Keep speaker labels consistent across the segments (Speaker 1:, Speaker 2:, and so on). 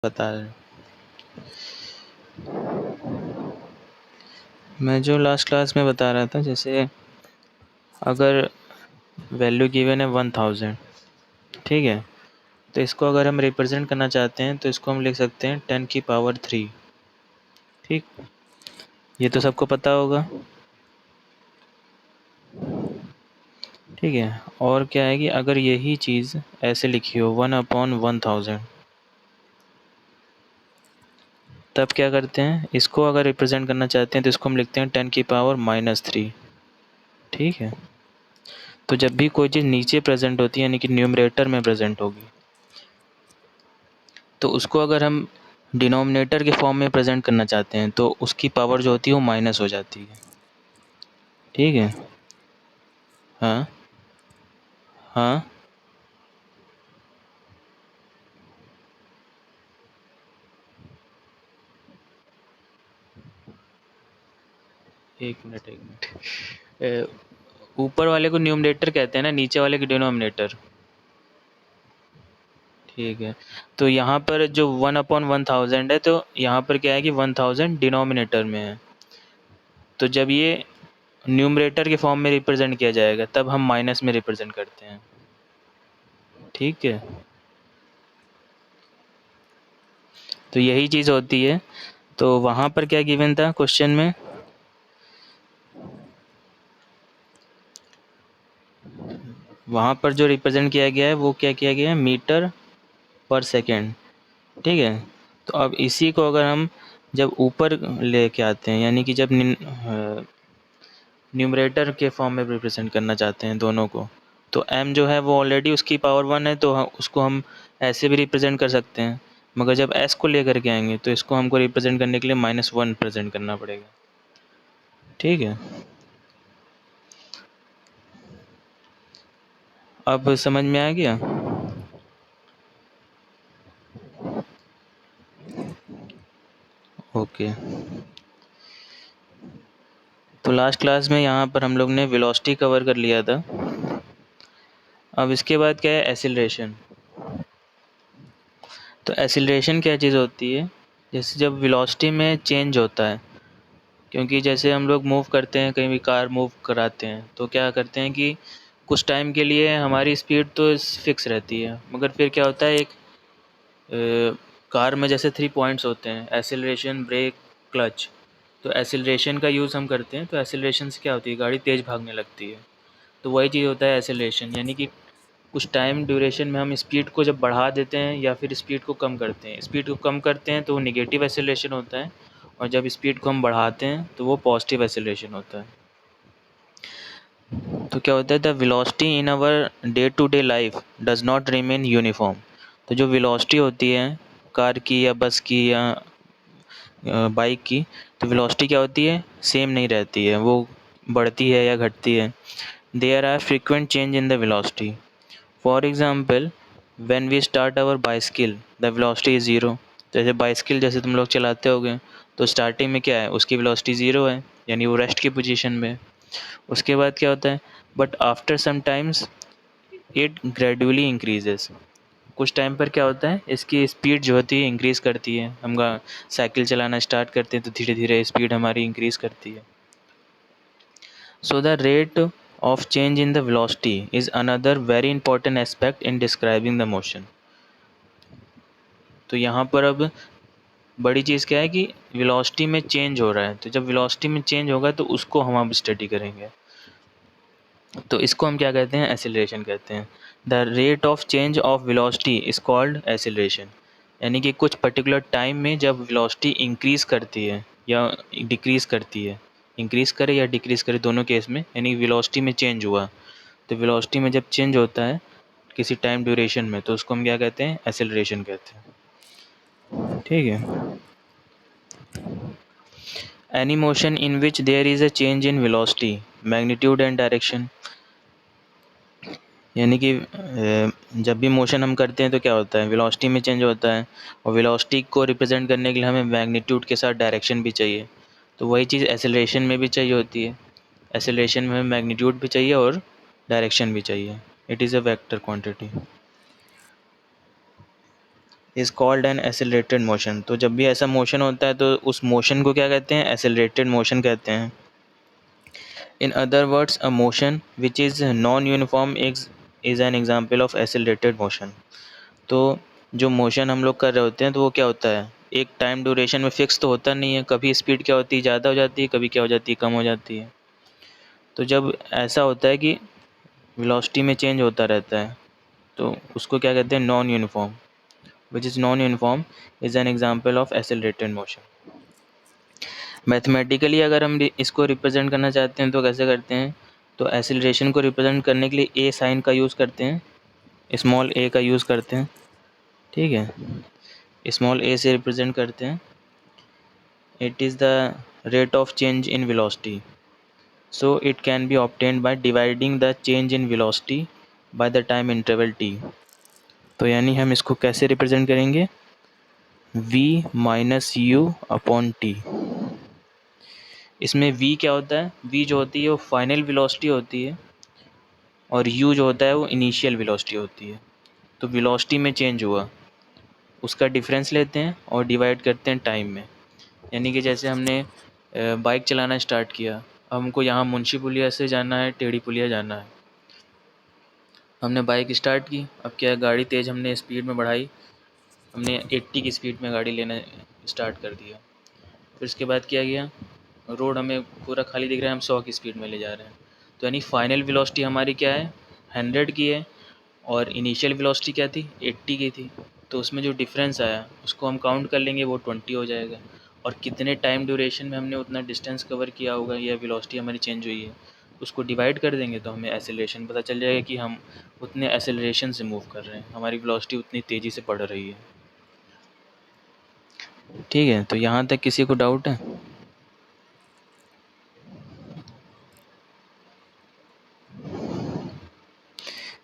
Speaker 1: बता रहे मैं जो लास्ट क्लास में बता रहा था, जैसे अगर वैल्यू गिवन है 1000, ठीक है, तो इसको अगर हम रिप्रेजेंट करना चाहते हैं तो इसको हम लिख सकते हैं 10⁻3। ठीक, ये तो सबको पता होगा। ठीक है, और क्या है कि अगर यही चीज़ ऐसे लिखी हो 1/1000, तब क्या करते हैं, इसको अगर रिप्रेजेंट करना चाहते हैं तो इसको हम लिखते हैं 10⁻³ ठीक है। तो जब भी कोई चीज़ नीचे प्रेजेंट होती है, यानी कि न्यूमरेटर में प्रेजेंट होगी, तो उसको अगर हम डिनोमिनेटर के फॉर्म में प्रेजेंट करना चाहते हैं तो उसकी पावर जो होती है वो माइनस हो जाती है। ठीक है। हाँ हाँ, एक मिनट। ऊपर वाले को न्यूमरेटर कहते हैं ना, नीचे वाले को डिनोमिनेटर। ठीक है, तो यहाँ पर जो 1/1000 है, तो यहाँ पर क्या है कि 1000 डिनोमिनेटर में है, तो जब ये न्यूमरेटर के फॉर्म में रिप्रेजेंट किया जाएगा तब हम माइनस में रिप्रेजेंट करते हैं। ठीक है, तो यही चीज़ होती है। तो वहाँ पर क्या गिवन था क्वेश्चन में, वहाँ पर जो रिप्रेजेंट किया गया है वो क्या किया गया है, मीटर पर सेकेंड। ठीक है, तो अब इसी को अगर हम जब ऊपर लेके आते हैं, यानी कि जब न्यूमरेटर के फॉर्म में रिप्रेजेंट करना चाहते हैं दोनों को, तो m जो है वो ऑलरेडी उसकी पावर 1 है, तो उसको हम ऐसे भी रिप्रेजेंट कर सकते हैं। मगर जब s को लेकर के आएंगे तो इसको हमको रिप्रेजेंट करने के लिए -1 प्रेजेंट करना पड़ेगा। ठीक है, अब समझ में आ गया। ओके, तो लास्ट क्लास में यहाँ पर हम लोग ने वेलोसिटी कवर कर लिया था। अब इसके बाद क्या है, एसिलरेशन। तो एसिलरेशन क्या चीज़ होती है, जैसे जब वेलोसिटी में चेंज होता है, क्योंकि जैसे हम लोग मूव करते हैं, कहीं भी कार मूव कराते हैं तो क्या करते हैं कि कुछ टाइम के लिए हमारी स्पीड तो फिक्स रहती है, मगर फिर क्या होता है, एक कार में जैसे 3 पॉइंट्स होते हैं, एसिलरेशन, ब्रेक, क्लच। तो एसिलरेशन का यूज़ हम करते हैं, तो एसिलरेशन से क्या होती है, गाड़ी तेज़ भागने लगती है। तो वही चीज़ होता है एसिलरेशन, यानी कि कुछ टाइम ड्यूरेशन में हम स्पीड को जब बढ़ा देते हैं या फिर स्पीड को कम करते हैं। स्पीड को कम करते हैं तो वो नेगेटिव एसिलरेशन होता है, और जब स्पीड को हम बढ़ाते हैं तो वो पॉजिटिव एसिलरेशन होता है। तो क्या होता है, the velocity in our day to day life does not remain uniform. तो जो वेलोसिटी होती है कार की या बस की या बाइक की, तो वेलोसिटी क्या होती है, सेम नहीं रहती है, वो बढ़ती है या घटती है। There are frequent change in the velocity. For example, when we start our bicycle the velocity is zero. जैसे बाइसिकल जैसे तुम लोग चलाते होगे, तो स्टार्टिंग में क्या है, उसकी वेलोसिटी ज़ीरो है, यानी वो रेस्ट की पोजीशन में है। उसके बाद क्या होता है, but after some times it gradually increases. कुछ टाइम पर क्या होता है, इसकी स्पीड जो होती है इंक्रीज़ करती है। हम साइकिल चलाना स्टार्ट करते हैं तो धीरे धीरे स्पीड हमारी इंक्रीज़ करती है। So the rate of change in the velocity is another very important aspect in describing the motion. तो यहाँ पर अब बड़ी चीज़ क्या है कि वेलोसिटी में चेंज हो रहा है, तो जब वेलोसिटी में चेंज होगा तो उसको हम अब स्टडी करेंगे। तो इसको हम क्या कहते हैं, एसिलरेशन कहते हैं। The rate of change of velocity is called acceleration. यानी कि कुछ पर्टिकुलर टाइम में जब वेलोसिटी इंक्रीज़ करती है या डिक्रीज़ करती है, इंक्रीज़ करे या डिक्रीज़ करे दोनों केस में, यानी वेलोसिटी में चेंज हुआ, तो वेलोसिटी में जब चेंज होता है किसी टाइम ड्यूरेशन में, तो उसको हम क्या कहते हैं, एसिलरेशन कहते हैं। ठीक है, any motion in which there is a change in velocity, magnitude and direction. यानी कि जब भी मोशन हम करते हैं तो क्या होता है, वेलोसिटी में चेंज होता है, और वेलोसिटी को रिप्रेजेंट करने के लिए हमें मैग्नीट्यूड के साथ डायरेक्शन भी चाहिए। तो वही चीज़ एसिलरेशन में भी चाहिए होती है। एसिलरेशन में हमें मैग्नीट्यूड भी चाहिए और डायरेक्शन भी चाहिए। It is a vector quantity. Is called an accelerated motion. तो जब भी ऐसा मोशन होता है तो उस मोशन को क्या कहते हैं? एसिलरेटेड मोशन कहते हैं। In other words a motion which is non uniform is an example of accelerated motion. तो जो मोशन हम लोग कर रहे होते हैं तो वो क्या होता है, एक टाइम ड्यूरेशन में फिक्स तो होता नहीं है, कभी स्पीड क्या होती है, ज़्यादा हो जाती है, कभी क्या हो जाती है, कम हो जाती है। तो जब ऐसा होता है कि वेलोसिटी में चेंज होता रहता है तो उसको क्या कहते हैं? Non uniform. Which is non uniform is an example of accelerated motion. Mathematically अगर हम इसको रिप्रेजेंट करना चाहते हैं तो कैसे करते हैं? तो एसिलरेशन को रिप्रेजेंट करने के लिए ए साइन का यूज़ करते हैं, स्मॉल ए का यूज़ करते हैं, ठीक है, स्मॉल ए से रिप्रेजेंट करते हैं। It is the rate of change in velocity, so it can be obtained by dividing the change in velocity by the time interval T. तो यानी हम इसको कैसे रिप्रेजेंट करेंगे? v minus u upon T. इसमें v क्या होता है? v जो होती है वो फाइनल वेलोसिटी होती है और u जो होता है वो इनिशियल वेलोसिटी होती है। तो वेलोसिटी में चेंज हुआ उसका डिफरेंस लेते हैं और डिवाइड करते हैं टाइम में। यानी कि जैसे हमने बाइक चलाना स्टार्ट किया, अब हमको यहाँ मुंशी पुलिया से जाना है, टेढ़ी पुलिया जाना है। हमने बाइक स्टार्ट की, अब क्या है, गाड़ी तेज़ हमने स्पीड में बढ़ाई, हमने 80 की स्पीड में गाड़ी लेना स्टार्ट कर दिया। फिर उसके बाद क्या किया, रोड हमें पूरा खाली दिख रहा है, हम 100 की स्पीड में ले जा रहे हैं। तो यानी फाइनल वेलोसिटी हमारी क्या है? 100 की है और इनिशियल वेलोसिटी क्या थी? 80 की थी। तो उसमें जो डिफरेंस आया उसको हम काउंट कर लेंगे, वो 20 हो जाएगा। और कितने टाइम ड्यूरेशन में हमने उतना डिस्टेंस कवर किया होगा या वेलोसिटी हमारी चेंज हुई है, उसको डिवाइड कर देंगे तो हमें एक्सेलरेशन पता चल जाएगा कि हम उतने एक्सेलरेशन से मूव कर रहे हैं, हमारी वेलोसिटी उतनी तेज़ी से बढ़ रही है। ठीक है, तो यहाँ तक किसी को डाउट है?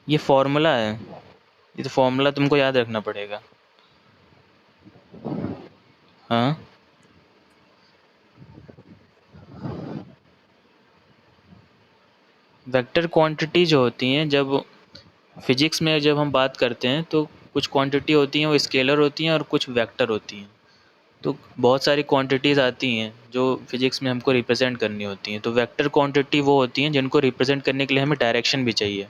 Speaker 1: ये फॉर्मूला है, ये तो फॉर्मूला तुमको याद रखना पड़ेगा। हाँ, वेक्टर क्वांटिटी जो होती हैं, जब फिजिक्स में जब हम बात करते हैं तो कुछ क्वांटिटी होती हैं वो स्केलर होती हैं और कुछ वेक्टर होती हैं। तो बहुत सारी क्वांटिटीज़ आती हैं जो फिजिक्स में हमको रिप्रेजेंट करनी होती हैं। तो वेक्टर क्वांटिटी वो होती हैं जिनको रिप्रेजेंट करने के लिए हमें डायरेक्शन भी चाहिए।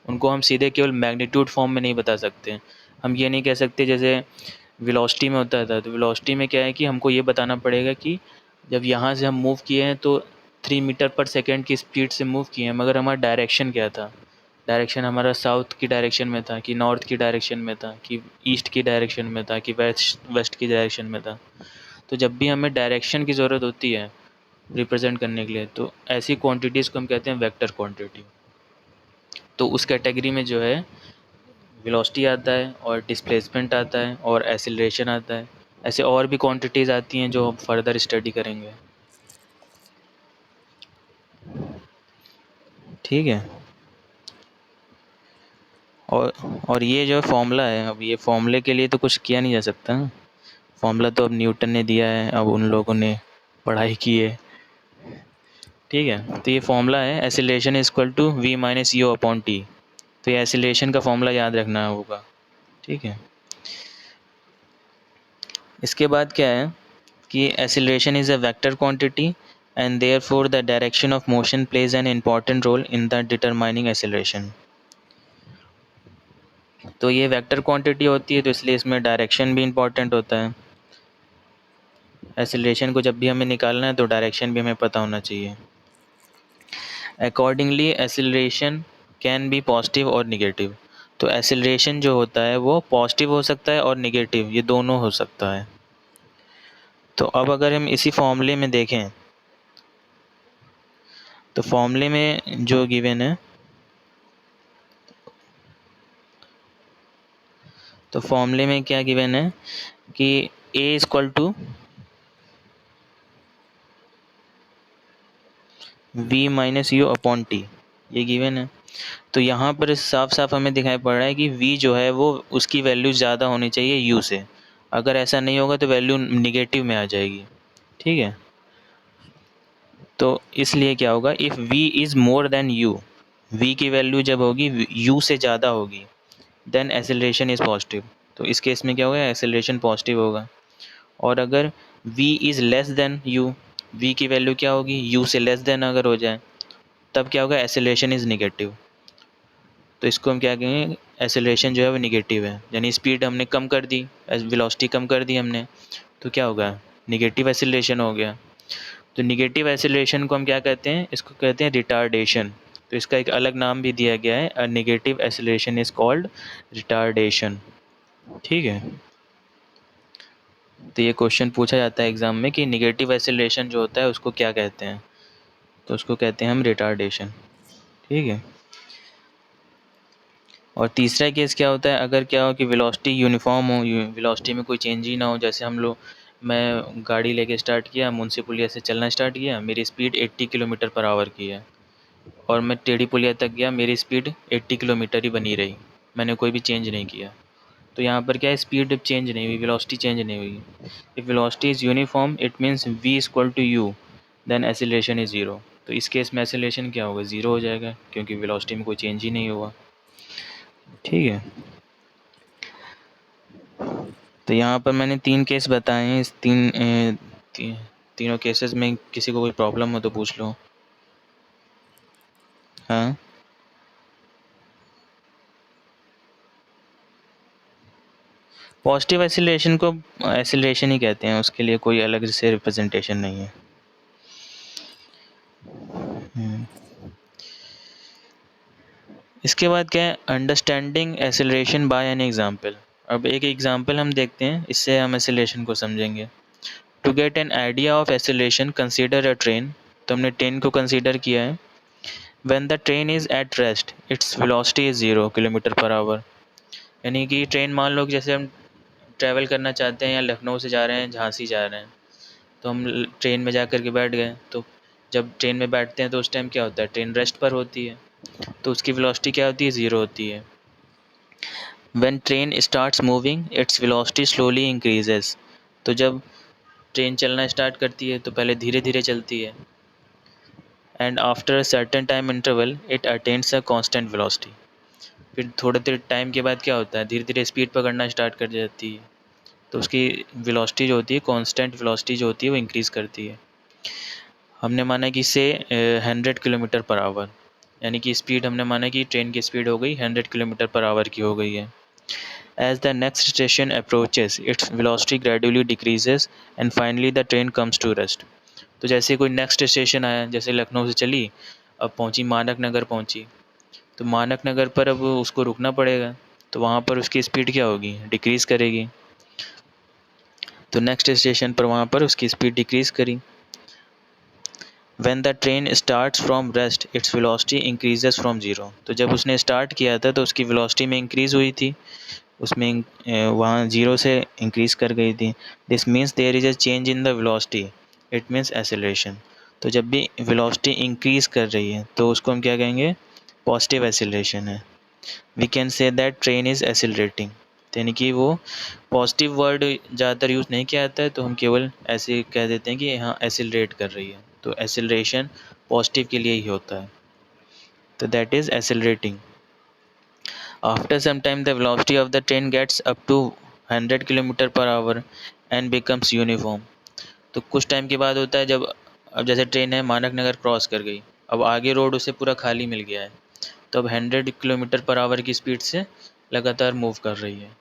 Speaker 1: उनको हम सीधे केवल मैग्नीट्यूड फॉर्म में नहीं बता सकते। हम ये नहीं कह सकते जैसे वेलोसिटी में होता था, तो वेलोसिटी में क्या है कि हमको ये बताना पड़ेगा कि जब यहाँ से हम मूव किए हैं तो 3 मीटर पर सेकेंड की स्पीड से मूव किए हैं, मगर हमारा डायरेक्शन क्या था? डायरेक्शन हमारा साउथ की डायरेक्शन में था कि नॉर्थ की डायरेक्शन में था कि ईस्ट की डायरेक्शन में था कि वेस्ट की डायरेक्शन में था। तो जब भी हमें डायरेक्शन की ज़रूरत होती है रिप्रेजेंट करने के लिए, तो ऐसी क्वांटिटीज़ को हम कहते हैं वेक्टर क्वांटिटी। तो उस कैटेगरी में जो है वेलोसिटी आता है और डिस्प्लेसमेंट आता है और एक्सीलरेशन आता है। ऐसे और भी क्वांटिटीज़ आती हैं जो हम फर्दर स्टडी करेंगे। ठीक है, और ये जो फॉर्मूला है, अब ये फॉर्मूले के लिए तो कुछ किया नहीं जा सकता ना। फॉर्मूला तो अब न्यूटन ने दिया है, अब उन लोगों ने पढ़ाई की है। ठीक है, तो ये फॉर्मूला है acceleration is equal to v minus u upon t. तो ये एक्सीलरेशन का फॉर्मूला याद रखना होगा। ठीक है, इसके बाद क्या है कि acceleration is a vector quantity and therefore the direction of motion plays an important role in the determining acceleration. तो ये वेक्टर क्वांटिटी होती है तो इसलिए इसमें डायरेक्शन भी इम्पॉर्टेंट होता है। एक्सीलरेशन को जब भी हमें निकालना है तो डायरेक्शन भी हमें पता होना चाहिए। Accordingly acceleration can be positive और निगेटिव। तो एक्सीलरेशन जो होता है वो पॉजिटिव हो सकता है और निगेटिव, ये दोनों हो सकता है। तो अब अगर हम इसी फॉर्मूले में देखें तो फॉर्मूले में जो गिवन है, तो फॉर्मूले में क्या गिवन है कि a is equal to v minus u upon t, ये गिवन है। तो यहाँ पर साफ साफ हमें दिखाई पड़ रहा है कि v जो है वो उसकी वैल्यू ज़्यादा होनी चाहिए u से। अगर ऐसा नहीं होगा तो वैल्यू निगेटिव में आ जाएगी। ठीक है, तो इसलिए क्या होगा, if v is more than u, v की वैल्यू जब होगी u से ज़्यादा होगी, देन एक्सेलरेशन इज़ पॉजिटिव। तो इस केस में क्या होगा, एक्सेलरेशन पॉजिटिव होगा। और अगर v is less than u, v की वैल्यू क्या होगी, u से लेस देन अगर हो जाए तब क्या होगा, एक्सेलरेशन इज़ निगेटिव। तो इसको हम क्या कहेंगे, एक्सेलरेशन जो है वो निगेटिव है, यानी स्पीड हमने कम कर दी, वेलोसिटी कम कर दी हमने, तो क्या होगा, निगेटिव एक्सेलरेशन हो गया। तो निगेटिव एक्सेलरेशन को हम क्या कहते हैं, इसको कहते हैं रिटार्डेशन। तो इसका एक अलग नाम भी दिया गया है, a negative acceleration is called retardation. ठीक है, तो ये क्वेश्चन पूछा जाता है एग्जाम में कि निगेटिव एक्सेलरेशन जो होता है उसको क्या कहते हैं, तो उसको कहते हैं हम रिटार्डेशन। ठीक है, और तीसरा केस क्या होता है, अगर क्या हो कि वेलोसिटी यूनिफॉर्म हो, वेलोसिटी में कोई चेंज ही ना हो। जैसे मैं गाड़ी लेके स्टार्ट किया, मुंशी पुलिया से चलना स्टार्ट किया, मेरी स्पीड 80 किलोमीटर पर आवर की है, और मैं टेढ़ी पुलिया तक गया, मेरी स्पीड 80 किलोमीटर ही बनी रही, मैंने कोई भी चेंज नहीं किया। तो यहाँ पर क्या है, स्पीड चेंज नहीं हुई, वेलोसिटी चेंज नहीं हुई। If velocity is uniform it means v equal to u, then acceleration is zero. तो इस केस में एक्सेलरेशन क्या होगा, ज़ीरो हो जाएगा, क्योंकि वेलोसिटी में कोई चेंज ही नहीं हुआ। ठीक है, तो यहाँ पर मैंने 3 केस बताए हैं। इस तीनों केसेस में किसी को कोई प्रॉब्लम हो तो पूछ लो। हाँ, पॉजिटिव एक्सीलरेशन को एक्सीलरेशन ही कहते हैं, उसके लिए कोई अलग से रिप्रेजेंटेशन नहीं है। इसके बाद क्या है, understanding acceleration by an example. अब एक एग्जांपल हम देखते हैं, इससे हम एक्सेलरेशन को समझेंगे। To get an idea of acceleration consider a train. तो हमने ट्रेन को कंसीडर किया है। When the train is at rest its velocity is 0 kilometre per hour. यानी कि ट्रेन, मान लो कि जैसे हम ट्रैवल करना चाहते हैं, या लखनऊ से जा रहे हैं झांसी जा रहे हैं, तो हम ट्रेन में जा कर के बैठ गए। तो जब ट्रेन में बैठते हैं तो उस टाइम क्या होता है, ट्रेन रेस्ट पर होती है, तो उसकी वेलोसिटी क्या होती है, 0 होती है। When train starts moving its velocity slowly increases. तो जब ट्रेन चलना स्टार्ट करती है तो पहले धीरे धीरे चलती है, and after a certain time interval it attains a constant velocity. फिर थोड़े देर टाइम के बाद क्या होता है, धीरे धीरे स्पीड पकड़ना स्टार्ट कर जाती है, तो उसकी वेलोसिटी जो होती है, कांस्टेंट वेलोसिटी जो होती है वो इंक्रीज़ करती है। हमने माना कि से 100 किलोमीटर पर आवर, यानी कि स्पीड हमने माना कि ट्रेन की स्पीड हो गई 100 किलोमीटर पर आवर की हो गई है। As the next station approaches, its velocity gradually decreases and finally the train comes to rest. तो जैसे कोई नेक्स्ट स्टेशन आया, जैसे लखनऊ से चली, अब पहुंची मानक नगर पहुंची, तो मानक नगर पर अब उसको रुकना पड़ेगा, तो वहाँ पर उसकी स्पीड क्या होगी, डिक्रीज़ करेगी। तो नेक्स्ट स्टेशन पर वहाँ पर उसकी स्पीड डिक्रीज़ करी। When the train starts from rest, its velocity increases from 0. तो जब उसने स्टार्ट किया था तो उसकी वेलोसिटी में इंक्रीज़ हुई थी, उसमें वहाँ 0 से इंक्रीज़ कर गई थी। This means there is a change in the velocity, it means acceleration. तो जब भी वेलोसिटी इंक्रीज़ कर रही है तो उसको हम क्या कहेंगे, पॉजिटिव एक्सेलरेशन है। We can say that train is accelerating. यानी कि वो पॉजिटिव वर्ड ज़्यादातर यूज़ नहीं किया जाता है, तो हम केवल ऐसे कह देते हैं कि हाँ एक्सेलरेट कर रही है। तो एक्सेलरेशन पॉजिटिव के लिए ही होता है, तो that is accelerating. After some time, the velocity of the train gets up to 100 kilometre per our and becomes uniform. तो कुछ टाइम के बाद होता है, जब अब जैसे ट्रेन है मानक नगर क्रॉस कर गई, अब आगे रोड उसे पूरा खाली मिल गया है, तो अब 100 किलोमीटर पर आवर की स्पीड से लगातार मूव कर रही है।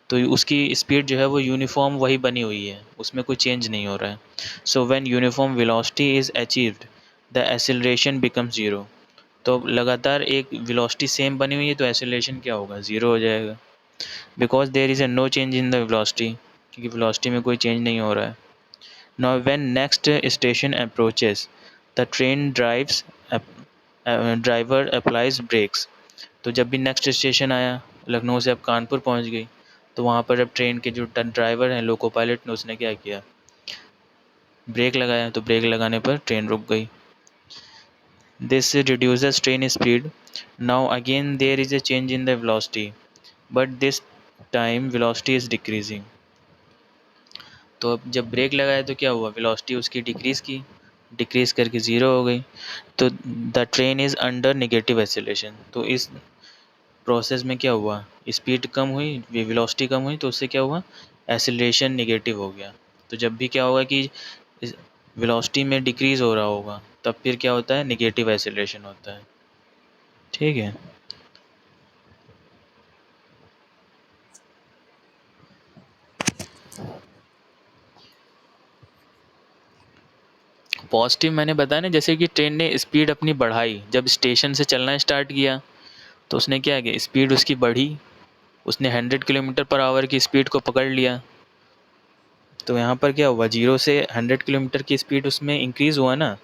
Speaker 1: तो उसकी स्पीड जो है वो यूनिफॉर्म वही बनी हुई है, उसमें कोई चेंज नहीं हो रहा है। So when uniform velocity is achieved the acceleration becomes zero. तो लगातार एक वेलोसिटी सेम बनी हुई है तो एक्सेलरेशन क्या होगा, ज़ीरो हो जाएगा, because there is a no change in the velocity, क्योंकि वेलोसिटी में कोई चेंज नहीं हो रहा है। Now when next station approaches the train driver applies brakes. तो जब भी नेक्स्ट स्टेशन आया, लखनऊ से अब कानपुर पहुंच गई, तो वहाँ पर अब ट्रेन के जो ड्राइवर हैं, लोको पायलट ने, उसने क्या किया, ब्रेक लगाया। तो ब्रेक लगाने पर ट्रेन रुक गई। This reduces train speed. Now again there is a change in the velocity, but this time velocity is decreasing. तो अब जब ब्रेक लगाया तो क्या हुआ, वेलोसिटी उसकी डिक्रीज़ की, डिक्रीज़ करके ज़ीरो हो गई। तो the train is under negative acceleration. तो इस प्रोसेस में क्या हुआ, स्पीड कम हुई, वेलोसिटी कम हुई, तो उससे क्या हुआ, एक्सीलरेशन नेगेटिव हो गया। तो जब भी क्या होगा कि वेलोसिटी में डिक्रीज़ हो रहा होगा, तब फिर क्या होता है, नेगेटिव एक्सीलरेशन होता है। ठीक है। पॉजिटिव मैंने बताया ना, जैसे कि ट्रेन ने स्पीड अपनी बढ़ाई, जब स्टेशन से चलना स्टार्ट किया तो उसने क्या किया, स्पीड उसकी बढ़ी, उसने 100 किलोमीटर पर आवर की स्पीड को पकड़ लिया। तो यहाँ पर क्या हुआ, 0 से 100 किलोमीटर की स्पीड उसमें इंक्रीज़ हुआ ना।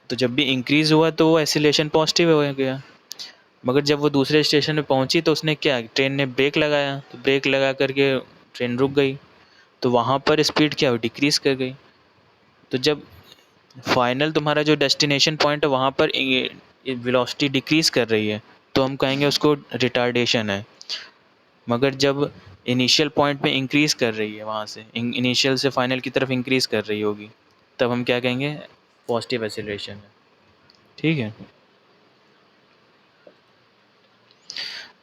Speaker 1: तो जब भी इंक्रीज़ हुआ तो वो एक्सीलरेशन पॉजिटिव हो गया। मगर जब वो दूसरे स्टेशन पे पहुंची तो उसने क्या, ट्रेन ने ब्रेक लगाया, तो ब्रेक लगा करके ट्रेन रुक गई। तो वहाँ पर स्पीड क्या हुई, डिक्रीज़ कर गई। तो जब फाइनल तुम्हारा जो डेस्टिनेशन पॉइंट है वहाँ पर वेलोसिटी डिक्रीज़ कर रही है, तो हम कहेंगे उसको रिटार्डेशन है। मगर जब इनिशियल पॉइंट पे इंक्रीज़ कर रही है, वहाँ से इनिशियल से फाइनल की तरफ इंक्रीज़ कर रही होगी, तब हम क्या कहेंगे, पॉजिटिव एक्सीलरेशन है। ठीक है।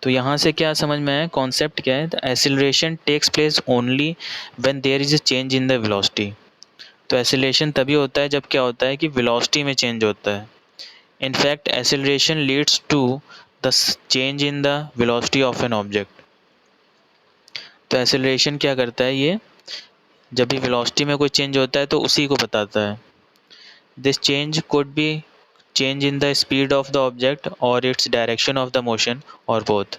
Speaker 1: तो यहाँ से क्या समझ में आया, कॉन्सेप्ट क्या है, the acceleration takes place only when there is a change in the velocity. तो एक्सीलरेशन तभी होता है जब क्या होता है कि वेलोसिटी में चेंज होता है। In fact, acceleration leads to the change in the velocity of an object. तो एक्सेलरेशन क्या करता है, ये जब भी वेलोसिटी में कोई चेंज होता है तो उसी को बताता है। This change could be change in the speed of the object और its direction of the motion और बोथ।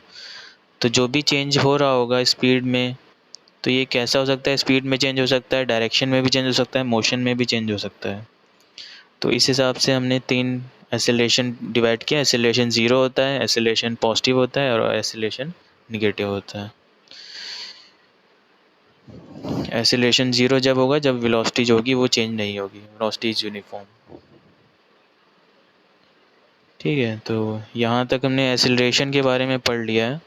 Speaker 1: तो जो भी चेंज हो रहा होगा स्पीड में, तो ये कैसा हो सकता है, स्पीड में चेंज हो सकता है, डायरेक्शन में भी चेंज हो सकता है, मोशन में भी चेंज हो सकता है। तो इस हिसाब से हमने 3 एक्सेलरेशन डिवाइड किया। एक्सेलरेशन 0 होता है, एक्सेलरेशन पॉजिटिव होता है और एक्सेलरेशन निगेटिव होता है। एक्सेलरेशन 0 जब होगा जब वेलोसिटी जो होगी वो चेंज नहीं होगी, वेलोसिटी इज यूनिफॉर्म। ठीक है। तो यहाँ तक हमने एक्सेलरेशन के बारे में पढ़ लिया है।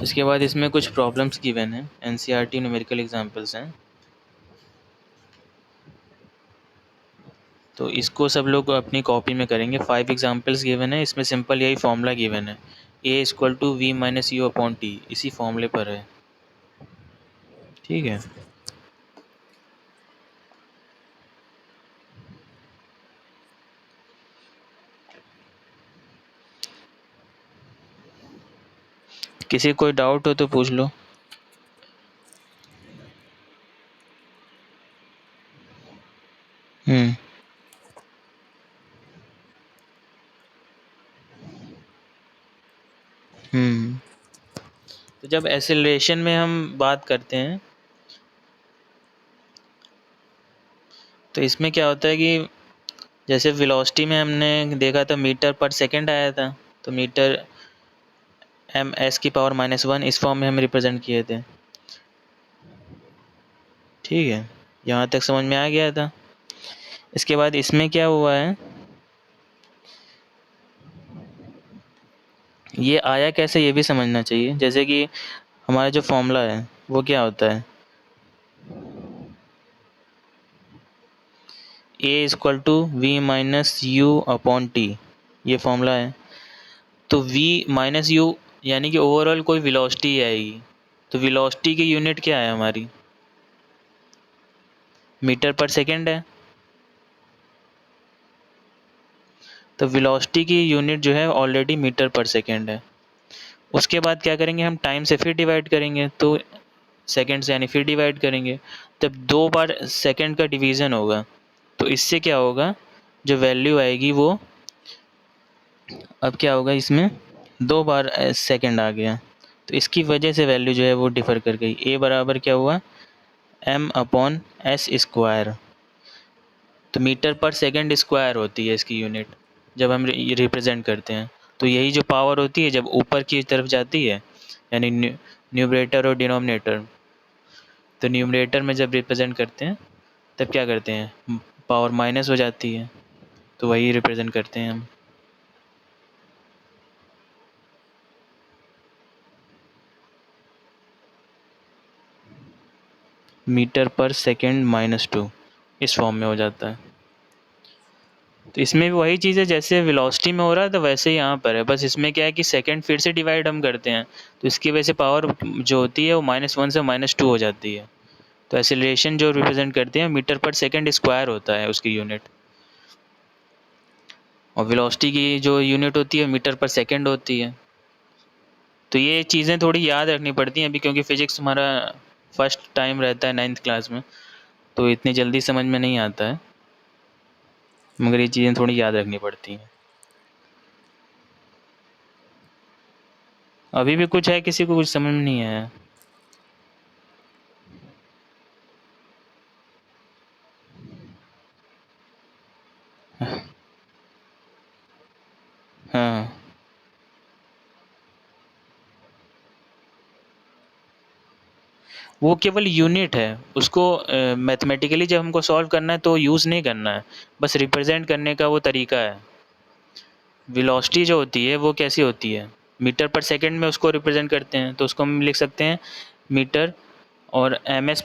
Speaker 1: इसके बाद इसमें कुछ प्रॉब्लम्स गिवन हैं, एनसीईआरटी न्यूमेरिकल एग्जांपल्स हैं। तो इसको सब लोग अपनी कॉपी में करेंगे। 5 एग्जांपल्स गिवन है, इसमें सिंपल यही फॉर्मूला गिवन है, a equal to v minus u upon t, इसी फॉर्मूले पर है। ठीक है। किसी कोई डाउट हो तो पूछ लो। हम्म। हम्म। तो जब एक्सेलरेशन में हम बात करते हैं तो इसमें क्या होता है कि जैसे वेलोसिटी में हमने देखा था मीटर पर सेकंड आया था, तो मीटर एम एस की पावर -1 इस फॉर्म में हम रिप्रेजेंट किए थे। ठीक है, यहाँ तक समझ में आ गया था। इसके बाद इसमें क्या हुआ है, ये आया कैसे ये भी समझना चाहिए। जैसे कि हमारा जो फॉर्मूला है वो क्या होता है, a equal to v minus u upon t, ये फॉर्मूला है। तो v माइनस यू यानी कि ओवरऑल कोई वेलोसिटी आएगी, तो वेलोसिटी की यूनिट क्या है हमारी, मीटर पर सेकंड है। तो वेलोसिटी की यूनिट जो है ऑलरेडी मीटर पर सेकंड है। उसके बाद क्या करेंगे, हम टाइम से फिर डिवाइड करेंगे, तो सेकंड से यानी फिर डिवाइड करेंगे। तब 2 बार सेकंड का डिवीज़न होगा, तो इससे क्या होगा, जो वैल्यू आएगी वो, अब क्या होगा इसमें 2 बार सेकंड आ गया, तो इसकी वजह से वैल्यू जो है वो डिफ़र कर गई। ए बराबर क्या हुआ, m अपॉन एस स्क्वायर। तो मीटर पर सेकंड स्क्वायर होती है इसकी यूनिट जब हम रिप्रेजेंट करते हैं। तो यही जो पावर होती है जब ऊपर की तरफ जाती है, यानी न्यूमरेटर और डिनोमिनेटर, तो न्यूमरेटर में जब रिप्रेजेंट करते हैं तब क्या करते हैं, पावर माइनस हो जाती है, तो वही रिप्रेजेंट करते हैं हम। मीटर पर सेकंड -2 इस फॉर्म में हो जाता है। तो इसमें भी वही चीज़ है, जैसे वेलोसिटी में हो रहा है तो वैसे ही यहाँ पर है, बस इसमें क्या है कि सेकंड फिर से डिवाइड हम करते हैं, तो इसकी वजह से पावर जो होती है वो -1 से -2 हो जाती है। तो एक्सेलरेशन जो रिप्रेजेंट करते हैं मीटर पर सेकंड स्क्वायर होता है उसकी यूनिट, और वेलोसिटी की जो यूनिट होती है मीटर पर सेकंड होती है। तो ये चीज़ें थोड़ी याद रखनी पड़ती हैं अभी, क्योंकि फ़िज़िक्स हमारा फर्स्ट टाइम रहता है 9th क्लास में, तो इतनी जल्दी समझ में नहीं आता है, मगर ये चीज़ें थोड़ी याद रखनी पड़ती हैं। अभी भी कुछ है, किसी को कुछ समझ में नहीं आया? हाँ, वो केवल यूनिट है, उसको मैथमेटिकली जब हमको सॉल्व करना है तो यूज़ नहीं करना है, बस रिप्रेजेंट करने का वो तरीका है। वेलोसिटी जो होती है वो कैसी होती है, मीटर पर सेकंड में उसको रिप्रेजेंट करते हैं, तो उसको हम लिख सकते हैं मीटर और ms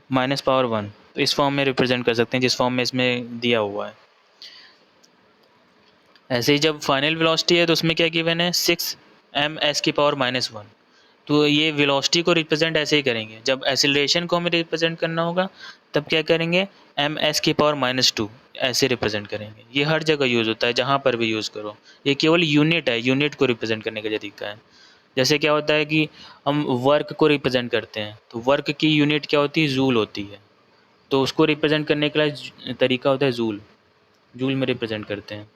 Speaker 1: -1, तो इस फॉर्म में रिप्रेजेंट कर सकते हैं जिस फॉर्म में इसमें दिया हुआ है। ऐसे ही जब फाइनल वेलोसिटी है तो उसमें क्या गिवन है, 6 ms⁻⁻1, तो ये वेलोसिटी को रिप्रेजेंट ऐसे ही करेंगे। जब एक्सेलरेशन को हमें रिप्रेजेंट करना होगा तब क्या करेंगे, ms⁻², ऐसे रिप्रेजेंट करेंगे। ये हर जगह यूज़ होता है, जहाँ पर भी यूज़ करो, ये केवल यूनिट है, यूनिट को रिप्रेजेंट करने का तरीका है। जैसे क्या होता है कि हम वर्क को रिप्रेजेंट करते हैं, तो वर्क की यूनिट क्या होती है, जूल होती है, तो उसको रिप्रेजेंट करने का तरीका होता है जूल, जूल में रिप्रेजेंट करते हैं।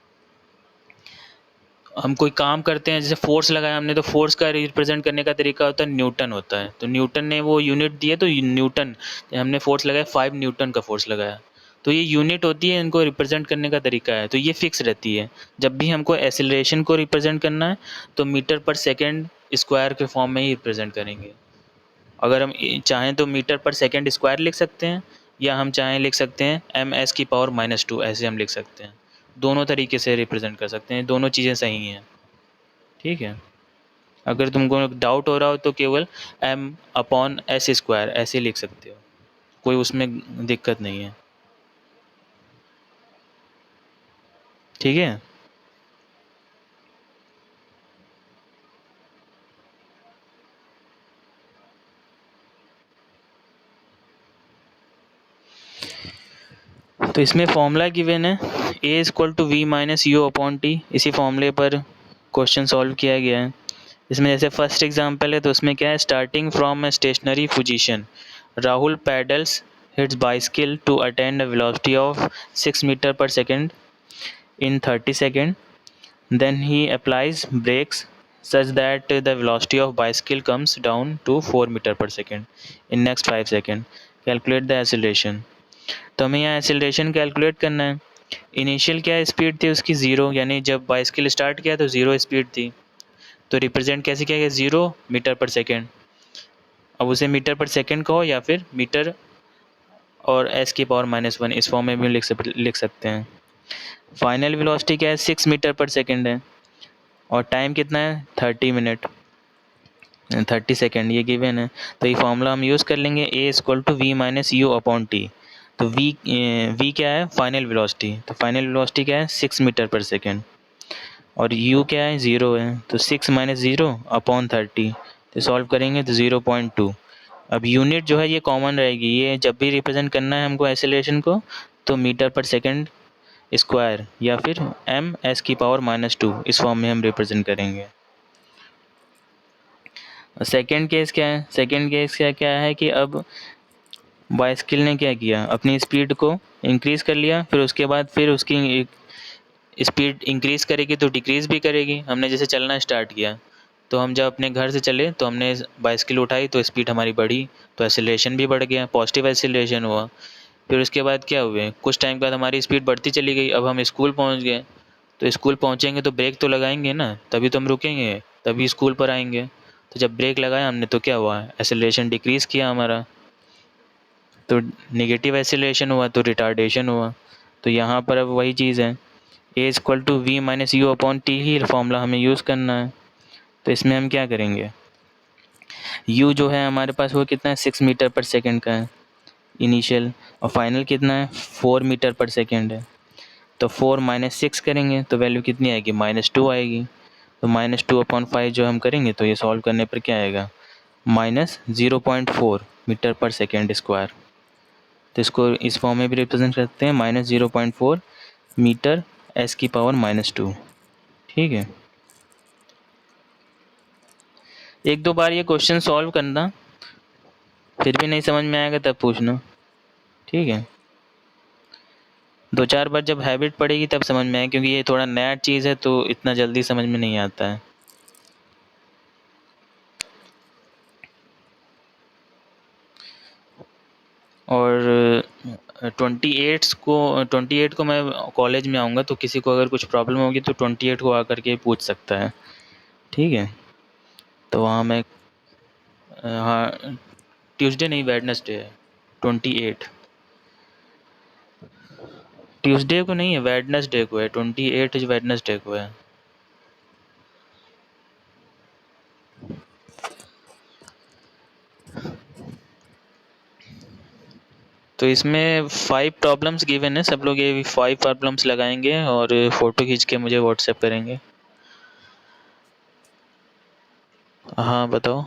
Speaker 1: हम कोई काम करते हैं, जैसे फोर्स लगाया हमने, तो फोर्स का रिप्रेजेंट करने का तरीका होता है न्यूटन होता है, तो न्यूटन ने वो यूनिट दी है, तो न्यूटन, हमने फोर्स लगाया 5 न्यूटन का फोर्स लगाया, तो ये यूनिट होती है, इनको रिप्रेजेंट करने का तरीका है, तो ये फिक्स रहती है। जब भी हमको एक्सेलरेशन को रिप्रेजेंट करना है तो मीटर पर सेकेंड स्क्वायर के फॉर्म में ही रिप्रेजेंट करेंगे। अगर हम चाहें तो मीटर पर सेकेंड स्क्वायर लिख सकते हैं, या हम चाहें लिख सकते हैं ms⁻², ऐसे हम लिख सकते हैं। दोनों तरीके से रिप्रेजेंट कर सकते हैं, दोनों चीज़ें सही हैं। ठीक है, अगर तुमको डाउट हो रहा हो तो केवल m/s² ऐसे लिख सकते हो, कोई उसमें दिक्कत नहीं है। ठीक है, तो इसमें फॉर्मूला गिवन है, A=v−u/t, इसी फॉर्मूले पर क्वेश्चन सॉल्व किया गया है। इसमें जैसे फर्स्ट एग्जांपल है, तो उसमें क्या है, starting from a stationary position, Rahul pedals hits bicycle to attend a velocity of 6 metre per second in 30 seconds. Then he applies brakes such that the velocity of bicycle comes down to 4 meter per second in next 5 seconds. Calculate the acceleration. तो हमें यहाँ acceleration calculate करना है। Initial क्या speed थी उसकी, zero, यानी जब बाइसिकल स्टार्ट किया तो ज़ीरो स्पीड थी, तो रिप्रेजेंट कैसे किया गया, 0 मीटर पर सेकेंड। अब उसे मीटर पर सेकेंड कहो या फिर मीटर और s⁻⁻1, इस फॉर्म में भी लिख सकते हैं। फाइनल वेलोसिटी क्या है, 6 मीटर पर सेकेंड है, और टाइम कितना है, 30 मिनट 30 सेकेंड, ये गिवन है। तो ये फॉर्मूला हम यूज़ कर लेंगे, A=v−u/t। तो v क्या है, फाइनल वेलोसिटी, तो फाइनल वेलोसिटी क्या है, 6 मीटर पर सेकेंड, और u क्या है, 0 है, तो 6 - 0/30, तो सॉल्व करेंगे तो 0.2। अब यूनिट जो है ये कॉमन रहेगी, ये जब भी रिप्रेजेंट करना है हमको एक्सेलरेशन को, तो मीटर पर सेकेंड स्क्वायर या फिर ms⁻², इस फॉर्म में हम रिप्रेजेंट करेंगे। सेकेंड केस क्या है, सेकेंड केस क्या है कि अब बाइसिकल ने क्या किया, अपनी स्पीड को इंक्रीज़ कर लिया, फिर उसके बाद फिर उसकी स्पीड इंक्रीज़ करेगी तो डिक्रीज़ भी करेगी। हमने जैसे चलना स्टार्ट किया, तो हम जब अपने घर से चले तो हमने बाइसिकल उठाई तो स्पीड हमारी बढ़ी, तो एक्सेलरेशन भी बढ़ गया, पॉजिटिव एक्सेलरेशन हुआ। फिर उसके बाद क्या हुए, कुछ टाइम बाद हमारी स्पीड बढ़ती चली गई, अब हम स्कूल पहुंच गए, तो स्कूल पहुंचेंगे तो ब्रेक तो लगाएंगे ना, तभी तो हम रुकेंगे, तभी स्कूल पर आएंगे। तो जब ब्रेक लगाया हमने तो क्या हुआ, एक्सेलरेशन डिक्रीज़ किया हमारा, तो नेगेटिव एक्सेलरेशन हुआ, तो रिटार्डेशन हुआ। तो यहाँ पर अब वही चीज़ है, A=v−u/t ही फॉर्मूला हमें यूज़ करना है। तो इसमें हम क्या करेंगे, u जो है हमारे पास वो कितना है, 6 मीटर पर सेकेंड का है इनिशियल, और फाइनल कितना है, 4 मीटर पर सेकेंड है। तो 4 माइनस 6 करेंगे तो वैल्यू कितनी आएगी, -2 आएगी। तो -2/5 जो हम करेंगे तो ये सॉल्व करने पर क्या आएगा, -0.4 मीटर पर सेकेंड स्क्वायर। तो इसको इस फॉर्म में भी रिप्रेजेंट करते हैं, -0.4 मीटर s⁻²। ठीक है, एक दो बार ये क्वेश्चन सॉल्व करना, फिर भी नहीं समझ में आएगा तब पूछना। ठीक है, दो चार बार जब हैबिट पड़ेगी तब समझ में आएगी, क्योंकि ये थोड़ा नया चीज़ है तो इतना जल्दी समझ में नहीं आता है। और 28 को मैं कॉलेज में आऊँगा, तो किसी को अगर कुछ प्रॉब्लम होगी तो 28 को आकर के पूछ सकता है। ठीक है, तो वहाँ मैं हाँ, ट्यूसडे नहीं, वेडनेसडे है 28। ट्यूसडे को नहीं है, वेडनेसडे को है, 28 वेडनेसडे को है। तो इसमें 5 प्रॉब्लम्स गिवन है, सब लोग ये 5 प्रॉब्लम्स लगाएंगे और फ़ोटो खींच के मुझे व्हाट्सएप करेंगे। हाँ बताओ।